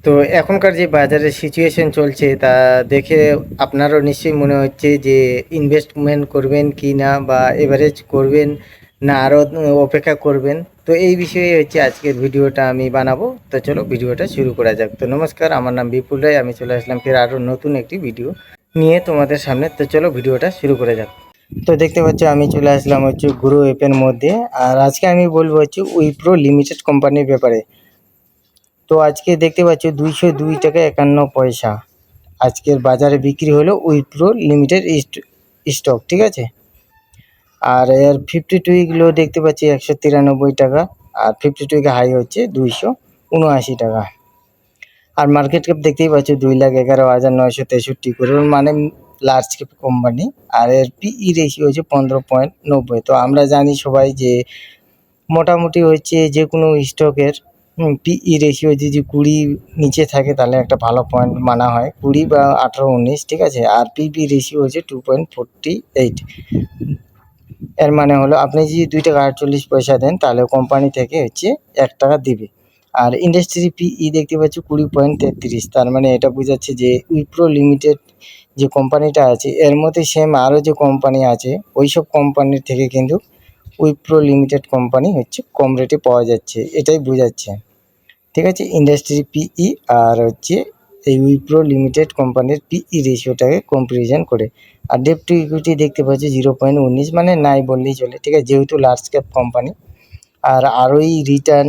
তো এখনকার যে বাজারের সিচুয়েশন চলছে তা দেখে আপনারও নিশ্চয়ই মনে হচ্ছে যে ইনভেস্টমেন্ট করবেন কি না, বা এভারেজ করবেন না আরও অপেক্ষা করবেন। তো এই বিষয়ে হচ্ছে আজকের ভিডিওটা আমি বানাবো। তো চলো ভিডিওটা শুরু করা যাক। তো নমস্কার, আমার নাম বিপুল রায়, আমি চলে আসলাম ফের আরও নতুন একটি ভিডিও নিয়ে তোমাদের সামনে। তো চলো ভিডিওটা শুরু করা যাক। তো দেখতে পাচ্ছ আমি চলে আসলাম হচ্ছে গ্রো অ্যাপের মধ্যে। আর আজকে আমি বলবো হচ্ছে উইপ্রো লিমিটেড কোম্পানির ব্যাপারে। তো আজকে দেখতে পাচ্ছ 202 টাকা 51 পয়সা আজকের বাজারে বিক্রি হলো উইপ্রো লিমিটেড স্টক, ঠিক আছে। আর এর 52 উইক লো দেখতে পাচ্ছি 193 টাকা, আর 52 উইক হাই হচ্ছে 279 টাকা। আর মার্কেট ক্যাপ দেখতেই পাচ্ছ 2,11,963 করোড়, মানে লার্জ ক্যাপ কোম্পানি। আর এর পিই রেশিও হচ্ছে 15.90। তো আমরা জানি সবাই যে মোটামুটি হচ্ছে যে কোনো স্টকের পিই রেশিও যদি 20 নিচে থাকে তাহলে একটা ভালো পয়েন্ট মানা হয়, 20 বা 18-19, ঠিক আছে। আর পিবি রেশিও হচ্ছে 2.48। এর মানে হলো আপনি যদি 2 টাকা 48 পয়সা দেন তাহলে কোম্পানি থেকে হচ্ছে 1 টাকা দিবে। আর ইন্ডাস্ট্রি পিই দেখতে পাচ্ছি 20.33, তার মানে এটা বোঝাচ্ছে যে উইপ্রো লিমিটেড যে কোম্পানিটা আছে এর মধ্যে সেম আরও যে কোম্পানি আছে ওইসব কোম্পানির থেকে কিন্তু উইপ্রো লিমিটেড কোম্পানি হচ্ছে কম রেটে পাওয়া যাচ্ছে, এটাই বোঝাচ্ছে, ঠিক আছে। ইন্ডাস্ট্রি পিই আর হচ্ছে এই উইপ্রো লিমিটেড কোম্পানির পিই রেশিওটাকে কম্পারিজন করে। আর ডেট টু ইকুইটি দেখতে পাচ্ছি 0.19, মানে নাই বললেই চলে, ঠিক আছে, যেহেতু লার্জ ক্যাপ কোম্পানি। আর আরওই রিটার্ন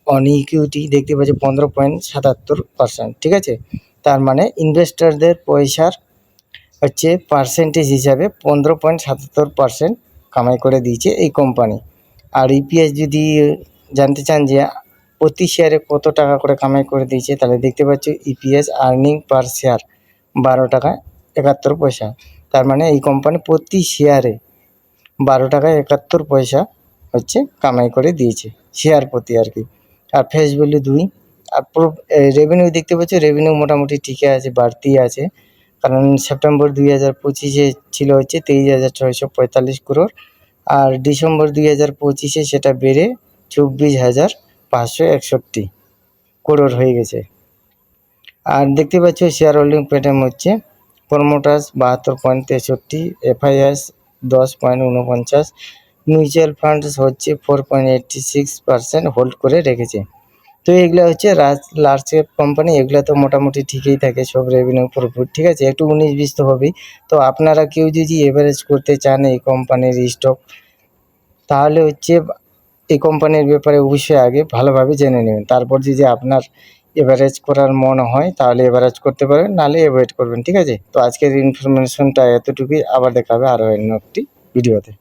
অন ইকুইটি দেখতে পাচ্ছি 15.77%, ঠিক আছে। তার মানে ইনভেস্টরদের পয়সার হচ্ছে পার্সেন্টেজ হিসাবে 15.77% কামাই করে দিয়েছে এই কোম্পানি। আর ইপিএস যদি জানতে চান যে প্রতি শেয়ারে কত টাকা করে কামাই করে দিয়েছে, তাহলে দেখতে পাচ্ছ ইপিএস আর্নিং পার শেয়ার 12 টাকা 71 পয়সা। তার মানে এই কোম্পানি প্রতি শেয়ারে 12 টাকা 71 পয়সা হচ্ছে কামাই করে দিয়েছে শেয়ার প্রতি আর কি। আর ফেস ভ্যালু 2। আর রেভিনিউ দেখতে পাচ্ছ, রেভিনিউ মোটামুটি ঠিকই আছে, বাড়তি আছে, কারণ সেপ্টেম্বর 2025-এ ছিল হচ্ছে 23,645 করোড়, আর ডিসেম্বর 2025-এ সেটা বেড়ে 24,561 করোড় হয়ে গেছে। আর দেখতে পাচ্ছ শেয়ার হোল্ডিং প্যাটার্ন হচ্ছে প্রমোটার্স 72.63, এফআইএস 10.49, মিউচুয়াল ফান্ডস হচ্ছে 4.86% হোল্ড করে রেখেছে। তো এগুলো হচ্ছে লার্জ ক্যাপ কোম্পানি, এগুলো তো মোটামুটি ঠিকই থাকে সব, রেভিনিউ প্রফিট, ঠিক আছে, একটু 19-20 তো হবেই। তো আপনারা কেউ যদি এভারেজ করতে চান এই কোম্পানির স্টক, তাহলে হচ্ছে এই কোম্পানির ব্যাপারে অবশ্যই আগে ভালোভাবে জেনে নেবেন, তারপর যদি আপনার এভারেজ করার মন হয় তাহলে এভারেজ করতে পারবেন, নাহলে অ্যাভয়েড করবেন, ঠিক আছে। তো আজকের ইনফরমেশনটা এতটুকুই, আবার দেখা হবে আরও অন্য একটি ভিডিওতে।